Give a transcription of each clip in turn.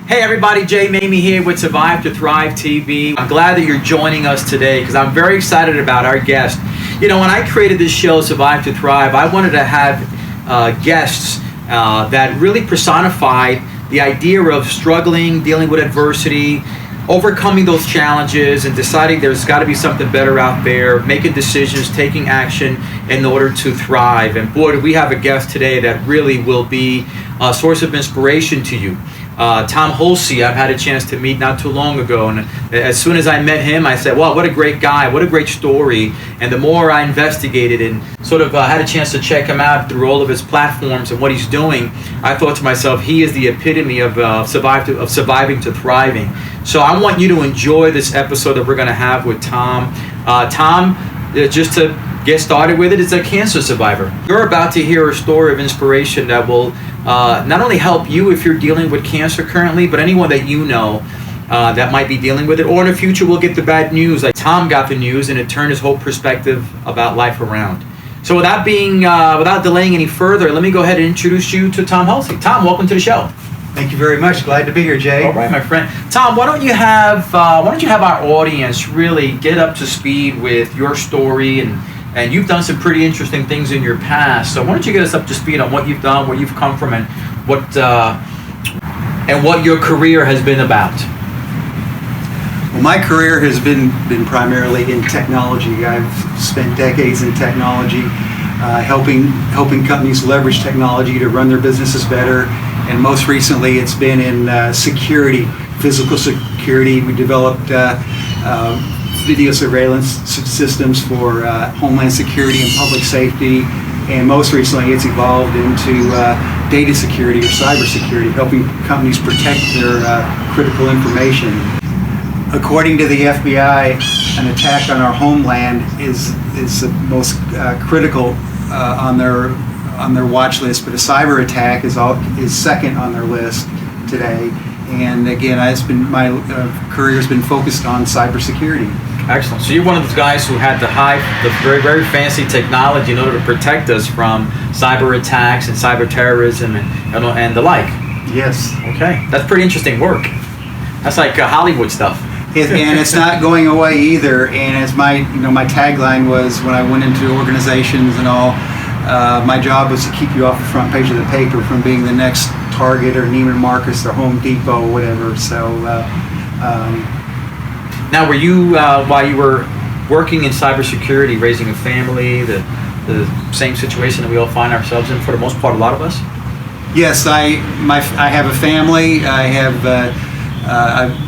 Hey everybody, TheJayMaymi here with Survive to Thrive TV. I'm glad that you're joining us today because I'm very excited about our guest. You know, when I created this show, Survive to Thrive, I wanted to have guests that really personified the idea of struggling, dealing with adversity, overcoming those challenges and deciding there's got to be something better out there, making decisions, taking action in order to thrive. And boy, do we have a guest today that really will be a source of inspiration to you. Tom Hulsey, I've had a chance to meet not too long ago, and as soon as I met him, I said, wow, what a great guy, what a great story. And the more I investigated and sort of had a chance to check him out through all of his platforms and what he's doing, I thought to myself, he is the epitome of surviving to thriving. So I want you to enjoy this episode that we're going to have with Tom. Tom, just to get started with it, is a cancer survivor. You're about to hear a story of inspiration that will not only help you if you're dealing with cancer currently, but anyone that you know that might be dealing with it, or in the future will get the bad news. Like Tom got the news and it turned his whole perspective about life around. So without delaying any further, let me go ahead and introduce you to Tom Hulsey. Tom, welcome to the show. Thank you very much. Glad to be here, Jay. All right, my friend. Tom, why don't you have our audience really get up to speed with your story, and you've done some pretty interesting things in your past. So why don't you get us up to speed on what you've done, where you've come from, and what your career has been about. Well, my career has been primarily in technology. I've spent decades in technology, helping companies leverage technology to run their businesses better. And most recently, it's been in security, physical security. We developed video surveillance systems for homeland security and public safety. And most recently, it's evolved into data security or cybersecurity, helping companies protect their critical information. According to the FBI, an attack on our homeland is the most critical on their watch list, but a cyber attack is second on their list today. And again, my career has been focused on cybersecurity. Excellent. So you're one of those guys who had the very, very fancy technology in order to protect us from cyber attacks and cyber terrorism and the like. Yes. Okay, that's pretty interesting work. That's like Hollywood stuff. And it's not going away either. And as my tagline was when I went into organizations and all, my job was to keep you off the front page of the paper from being the next Target or Neiman Marcus or Home Depot or whatever. So. Now, were you while you were working in cybersecurity, raising a family, the same situation that we all find ourselves in for the most part, a lot of us? Yes, I have a family. I've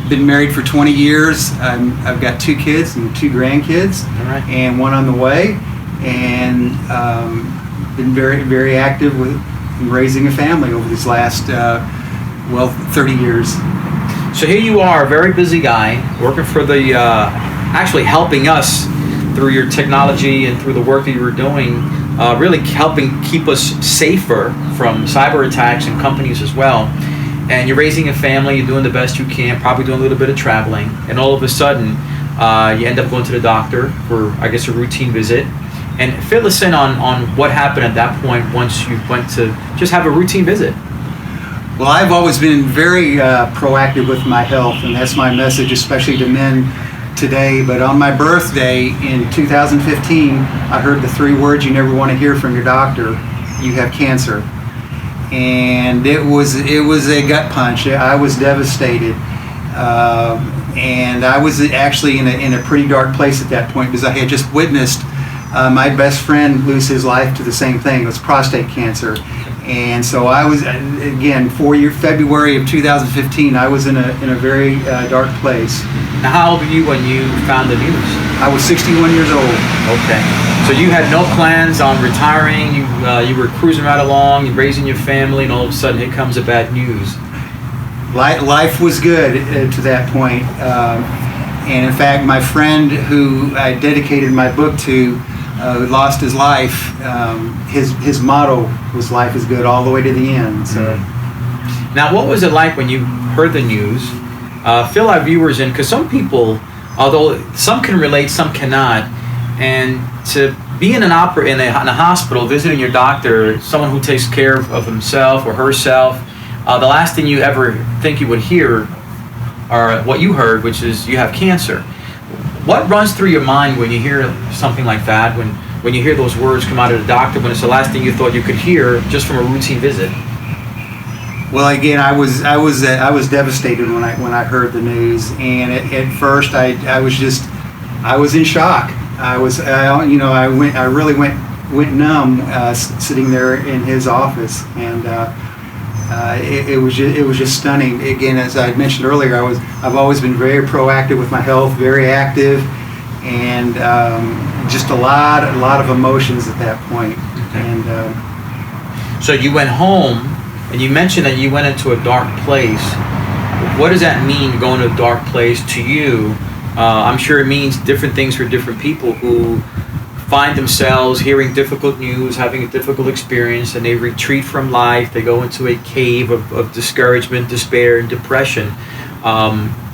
been married for 20 years. I've got 2 kids and 2 grandkids, all right, and one on the way, and been very, very active with raising a family over these last 30 years. So here you are, a very busy guy, working for actually helping us through your technology and through the work that you were doing, really helping keep us safer from cyber attacks and companies as well. And you're raising a family, you're doing the best you can, probably doing a little bit of traveling, and all of a sudden, you end up going to the doctor for, I guess, a routine visit. And fill us in on what happened at that point once you went to just have a routine visit. Well, I've always been very proactive with my health, and that's my message, especially to men today. But on my birthday in 2015, I heard the 3 words you never want to hear from your doctor: you have cancer. And it was a gut punch. I was devastated, and I was actually in a pretty dark place at that point because I had just witnessed my best friend lose his life to the same thing. It was prostate cancer. And so I was, again, February of 2015, I was in a very dark place. Now, how old were you when you found the news? I was 61 years old. Okay. So you had no plans on retiring. You were cruising right along, you're raising your family, and all of a sudden here comes the bad news. Life was good to that point. And in fact, my friend who I dedicated my book to, who lost his life, his motto was "Life is good all the way to the end." So, now, what was it like when you heard the news? Fill our viewers in, because some people, although some can relate, some cannot, and to be in a hospital visiting your doctor, someone who takes care of himself or herself, the last thing you ever think you would hear, or what you heard, which is you have cancer. What runs through your mind when you hear something like that? When you hear those words come out of the doctor, when it's the last thing you thought you could hear just from a routine visit? Well, again, I was devastated when I heard the news, and at first I was in shock. I really went numb sitting there in his office, and it was just stunning. Again, as I mentioned earlier, I've always been very proactive with my health, very active, and just a lot of emotions at that point. Okay. And so you went home, and you mentioned that you went into a dark place. What does that mean, going to a dark place to you? I'm sure it means different things for different people who find themselves hearing difficult news, having a difficult experience, and they retreat from life. They go into a cave of discouragement, despair, and depression.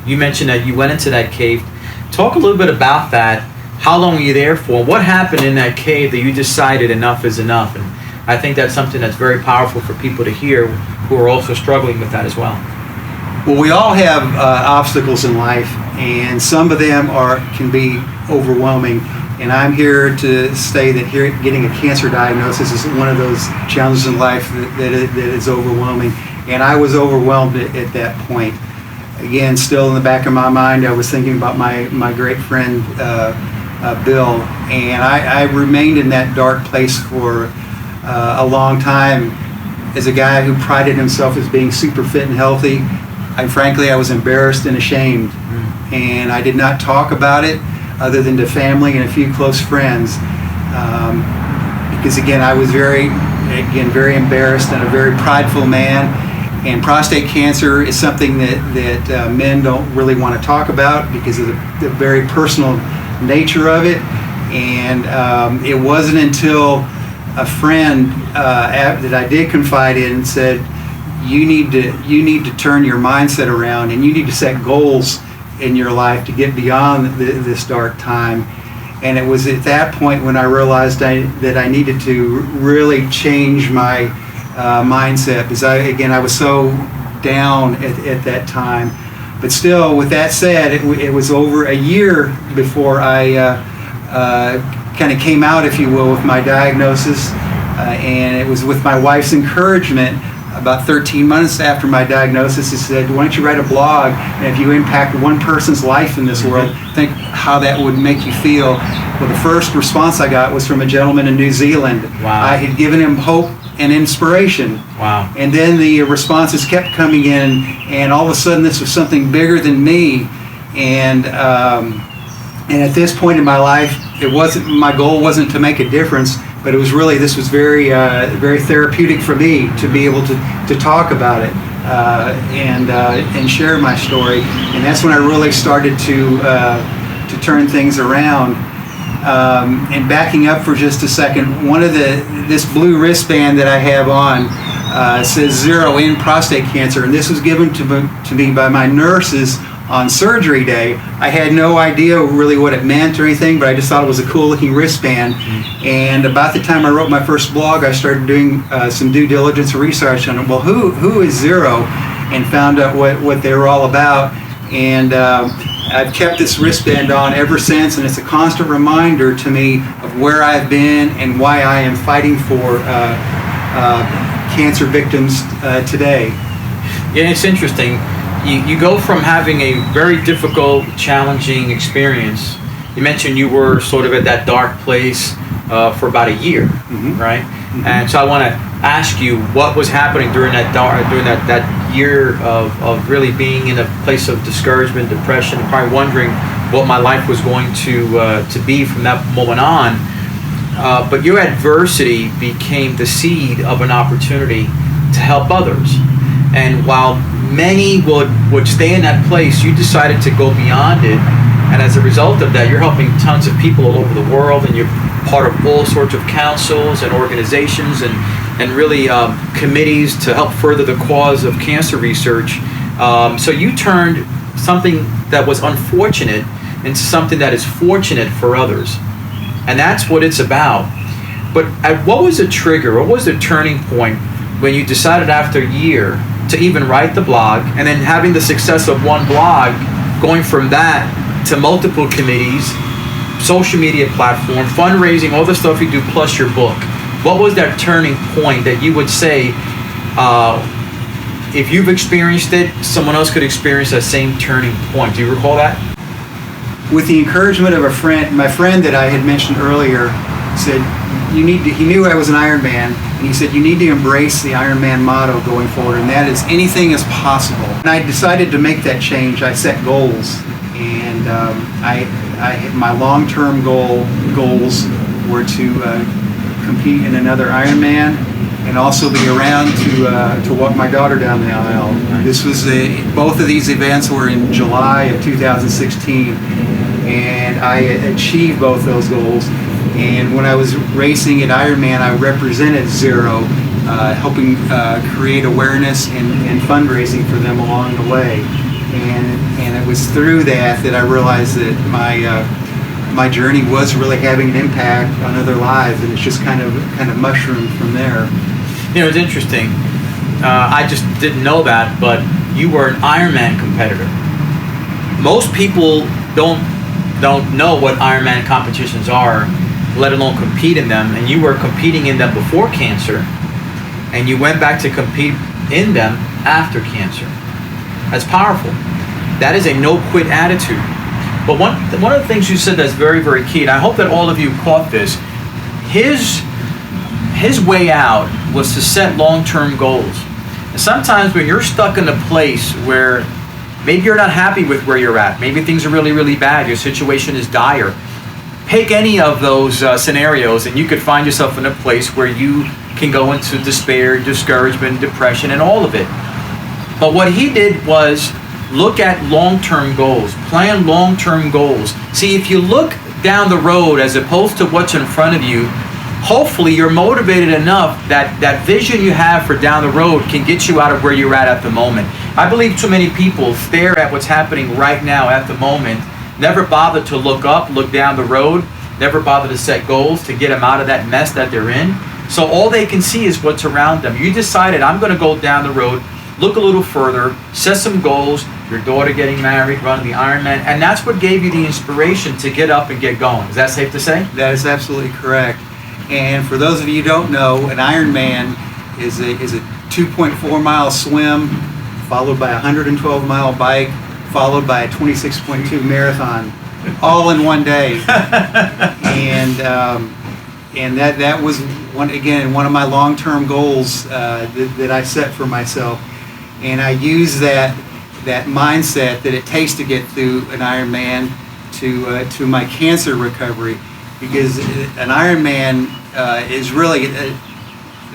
You mentioned that you went into that cave. Talk a little bit about that. How long were you there for? What happened in that cave that you decided enough is enough? And I think that's something that's very powerful for people to hear who are also struggling with that as well. Well, we all have obstacles in life, and some of them can be overwhelming. And I'm here to say that getting a cancer diagnosis is one of those challenges in life that is overwhelming. And I was overwhelmed at that point. Again, still in the back of my mind, I was thinking about my great friend Bill, and I remained in that dark place for a long time. As a guy who prided himself as being super fit and healthy, frankly, I was embarrassed and ashamed, and I did not talk about it other than to family and a few close friends, because again, I was very embarrassed and a very prideful man. And prostate cancer is something that men don't really want to talk about because of the very personal nature of it. And it wasn't until a friend that I did confide in said, you need to turn your mindset around, and you need to set goals in your life to get beyond this dark time. And it was at that point when I realized that I needed to really change my mindset, because I was so down at that time. But still, with that said, it was over a year before I kind of came out, if you will, with my diagnosis, and it was with my wife's encouragement. About 13 months after my diagnosis, he said, why don't you write a blog, and if you impact one person's life in this world, think how that would make you feel. Well, the first response I got was from a gentleman in New Zealand. Wow. I had given him hope and inspiration. Wow. And then the responses kept coming in, and all of a sudden this was something bigger than me. And at this point in my life, my goal wasn't to make a difference, but it was really, this was very therapeutic for me to be able to talk about it and share my story. And that's when I really started to turn things around. And backing up for just a second, this blue wristband that I have on says 0 in prostate cancer, and this was given to me by my nurses on surgery day. I had no idea really what it meant or anything, but I just thought it was a cool looking wristband. And about the time I wrote my first blog, I started doing some due diligence research on it. Well, who is 0? And found out what they were all about. And I've kept this wristband on ever since, and it's a constant reminder to me of where I've been and why I am fighting for cancer victims today. Yeah, it's interesting. You go from having a very difficult, challenging experience. You mentioned you were sort of at that dark place for about a year, right? And so I want to ask you, what was happening during that year of really being in a place of discouragement, depression, probably wondering what my life was going to be from that moment on. But your adversity became the seed of an opportunity to help others. And while many would stay in that place, you decided to go beyond it. And as a result of that, you're helping tons of people all over the world, and you're part of all sorts of councils and organizations and really committees to help further the cause of cancer research. So you turned something that was unfortunate into something that is fortunate for others. And that's what it's about. But what was the trigger? What was the turning point when you decided after a year to even write the blog, and then having the success of one blog, going from that to multiple committees, social media platform, fundraising, all the stuff you do, plus your book. What was that turning point that you would say, if you've experienced it, someone else could experience that same turning point? Do you recall that? With the encouragement of a friend, my friend that I had mentioned earlier said, he knew I was an Ironman, and he said, you need to embrace the Ironman motto going forward, and that is anything is possible. And I decided to make that change. I set goals, and my long-term goals were to compete in another Ironman, and also be around to walk my daughter down the aisle. This was both of these events were in July of 2016, and I achieved both those goals. And when I was racing at Ironman, I represented Zero, helping create awareness and fundraising for them along the way. And it was through that I realized that my journey was really having an impact on other lives, and it's just kind of mushroomed from there. You know, it's interesting. I just didn't know that, but you were an Ironman competitor. Most people don't know what Ironman competitions are, let alone compete in them, and you were competing in them before cancer, and you went back to compete in them after cancer. That's powerful. That is a no-quit attitude. But one of the things you said that's very, very key, and I hope that all of you caught this, his way out was to set long-term goals. And sometimes when you're stuck in a place where maybe you're not happy with where you're at, maybe things are really, really bad, your situation is dire, pick any of those scenarios and you could find yourself in a place where you can go into despair, discouragement, depression, and all of it. But what he did was look at long-term goals, plan long-term goals. See, if you look down the road as opposed to what's in front of you, hopefully you're motivated enough that that vision you have for down the road can get you out of where you're at the moment. I believe too many people stare at what's happening right now at the moment, never bother to look up, look down the road, never bother to set goals to get them out of that mess that they're in. So all they can see is what's around them. You decided, I'm going to go down the road, look a little further, set some goals, your daughter getting married, running the Ironman, and that's what gave you the inspiration to get up and get going. Is that safe to say? That is absolutely correct. And for those of you who don't know, an Ironman is a 2.4 mile swim, followed by a 112 mile bike, followed by a 26.2 marathon, all in one day. And that was one of my long-term goals that I set for myself. And I use that mindset that it takes to get through an Ironman to my cancer recovery, because an Ironman is really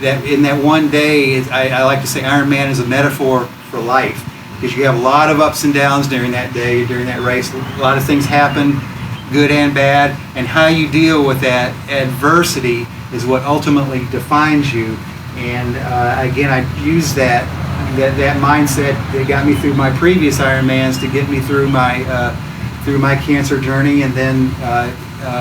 that in that one day. I like to say Ironman is a metaphor for life, because you have a lot of ups and downs during that day, during that race. A lot of things happen, good and bad, and how you deal with that adversity is what ultimately defines you. And again, I use that mindset that got me through my previous Ironmans to get me through my cancer journey, and then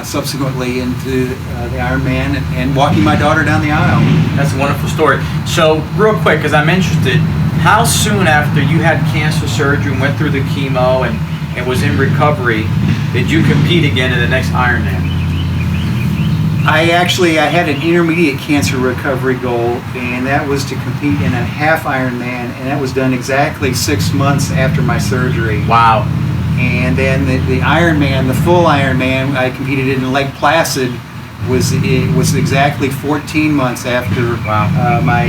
subsequently into the Ironman and walking my daughter down the aisle. That's a wonderful story. So real quick, because I'm interested, how soon after you had cancer surgery and went through the chemo and was in recovery did you compete again in the next Ironman? I had an intermediate cancer recovery goal, and that was to compete in a half Ironman, and that was done exactly 6 months after my surgery. Wow. And then the Ironman, the full Ironman, I competed in Lake Placid, was exactly 14 months after my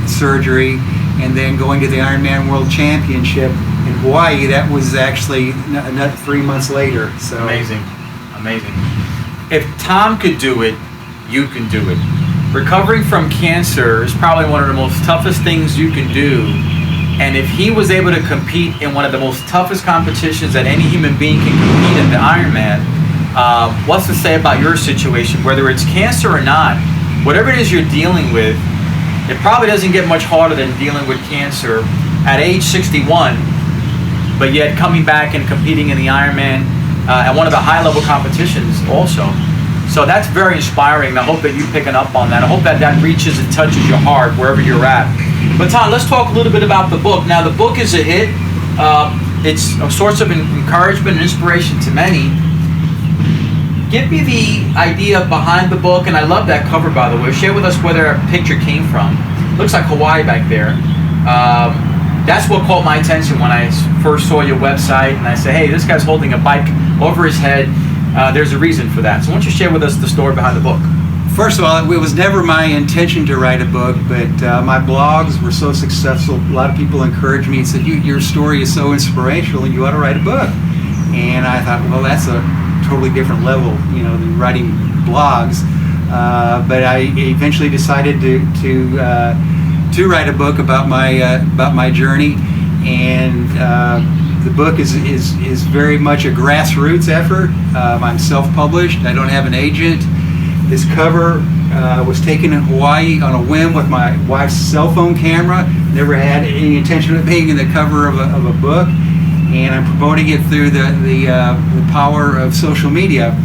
surgery, and then going to the Ironman World Championship in Hawaii. That was actually another 3 months later. So amazing. If Tom could do it, you can do it. Recovering from cancer is probably one of the most toughest things you can do. And if he was able to compete in one of the most toughest competitions that any human being can compete in, the Ironman, what's to say about your situation, whether it's cancer or not? Whatever it is you're dealing with, it probably doesn't get much harder than dealing with cancer at age 61, but yet coming back and competing in the Ironman at one of the high-level competitions also. So that's very inspiring. I hope that you're picking up on that. I hope that reaches and touches your heart wherever you're at. But Tom, let's talk a little bit about the book. Now, the book is a hit. It's a source of encouragement and inspiration to many. Give me the idea behind the book, and I love that cover, by the way. Share with us where that picture came from. Looks like Hawaii back there. That's what caught my attention when I first saw your website, and I said, hey, this guy's holding a bike over his head. There's a reason for that. So why don't you share with us the story behind the book? First of all, it was never my intention to write a book, but my blogs were so successful. A lot of people encouraged me and said, your story is so inspirational, you ought to write a book. And I thought, well, that's a totally different level, than writing blogs. But I eventually decided to write a book about my journey, and the book is very much a grassroots effort. I'm self-published. I don't have an agent. This cover was taken in Hawaii on a whim with my wife's cell phone camera. Never had any intention of being in the cover of a book, and I'm promoting it through the power of social media.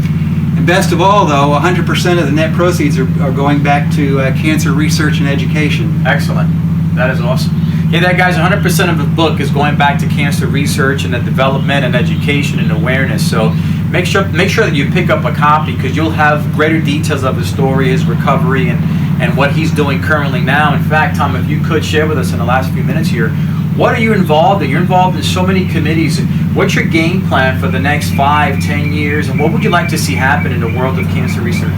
And best of all, though, 100% of the net proceeds are going back to cancer research and education. Excellent. That is awesome. Yeah, that guy's 100% of the book is going back to cancer research and the development and education and awareness. So make sure that you pick up a copy, because you'll have greater details of his story, his recovery, and what he's doing currently now. In fact, Tom, if you could share with us in the last few minutes here, what are you involved in? You're involved in so many committees. What's your game plan for the next 5-10 years, and what would you like to see happen in the world of cancer research?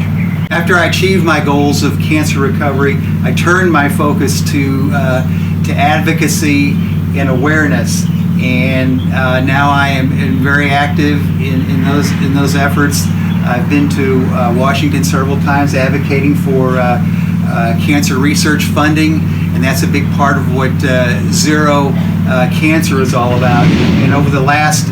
After I achieved my goals of cancer recovery, I turned my focus to advocacy and awareness, and now I am very active in those efforts. I've been to Washington several times advocating for cancer research funding, and that's a big part of what Zero Cancer is all about. And over the last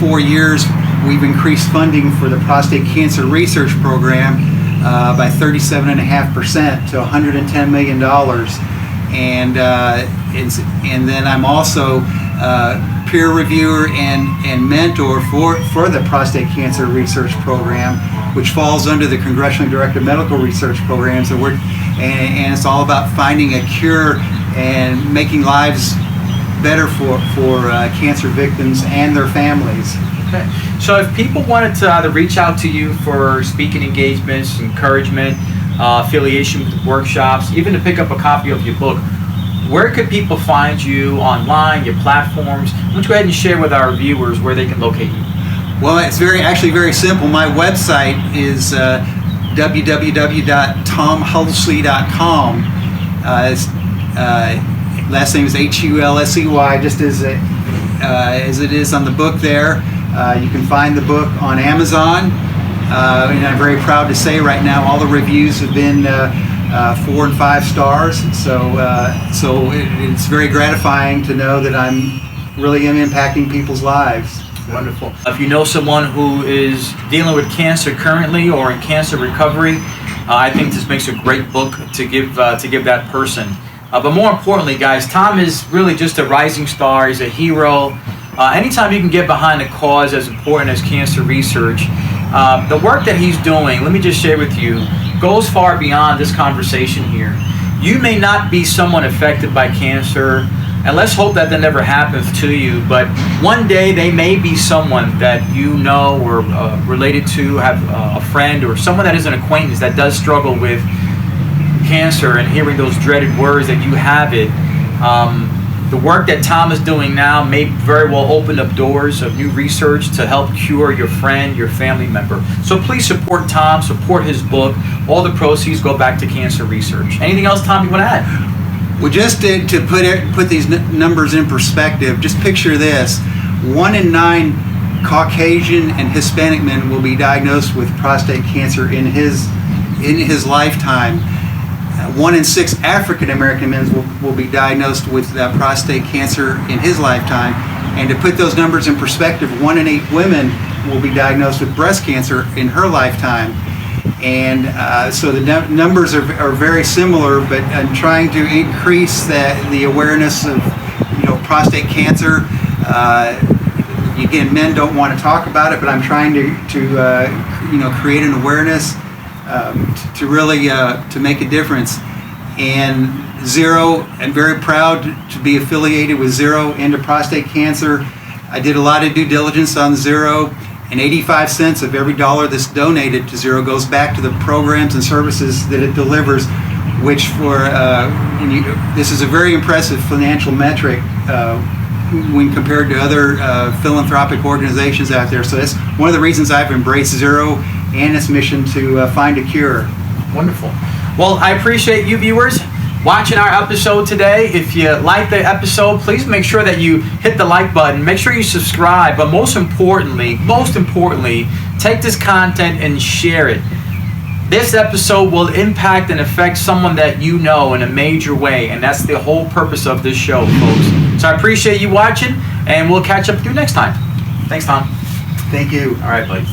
4 years, we've increased funding for the prostate cancer research program by 37.5% to $110 million. And then I'm also peer reviewer and mentor for the prostate cancer research program, which falls under the Congressionally Directed Medical Research Programs. And it's all about finding a cure and making lives better for cancer victims and their families. Okay. So if people wanted to either reach out to you for speaking engagements, encouragement, affiliation with workshops, even to pick up a copy of your book, where could people find you online, your platforms? Why don't you go ahead and share with our viewers where they can locate you? Well, it's actually very simple. My website is www.tomhulsey.com. Last name is Hulsey, just as it is on the book there. You can find the book on Amazon, and I'm very proud to say right now all the reviews have been 4 and 5 stars. So it's very gratifying to know that I'm really impacting people's lives. Wonderful. If you know someone who is dealing with cancer currently or in cancer recovery, I think this makes a great book to give that person. But more importantly, guys, Tom is really just a rising star. He's a hero. Anytime you can get behind a cause as important as cancer research, the work that he's doing, let me just share with you, goes far beyond this conversation here. You may not be someone affected by cancer, and let's hope that never happens to you, but one day they may be someone that you know or related to, have a friend or someone that is an acquaintance that does struggle with cancer, and hearing those dreaded words that you have it. The work that Tom is doing now may very well open up doors of new research to help cure your friend, your family member. So please support Tom, support his book. All the proceeds go back to cancer research. Anything else, Tom, you want to add? Well, just to put these numbers in perspective, just picture this. 1 in 9 Caucasian and Hispanic men will be diagnosed with prostate cancer in his lifetime. 1 in 6 African American men will be diagnosed with prostate cancer in his lifetime. And to put those numbers in perspective, 1 in 8 women will be diagnosed with breast cancer in her lifetime. And so the numbers are very similar, but I'm trying to increase the awareness of prostate cancer. Again, men don't want to talk about it, but I'm trying to create an awareness to really to make a difference. And Zero, I'm very proud to be affiliated with Zero into prostate cancer. I did a lot of due diligence on Zero, and 85 cents of every dollar that's donated to Zero goes back to the programs and services that it delivers, which this is a very impressive financial metric when compared to other philanthropic organizations out there. So that's one of the reasons I've embraced Zero and its mission to find a cure. Wonderful. Well, I appreciate you viewers watching our episode today. If you like the episode, please make sure that you hit the like button. Make sure you subscribe. But most importantly, take this content and share it. This episode will impact and affect someone that you know in a major way, and that's the whole purpose of this show, folks. So I appreciate you watching, and we'll catch up with you next time. Thanks, Tom. Thank you. All right, buddy.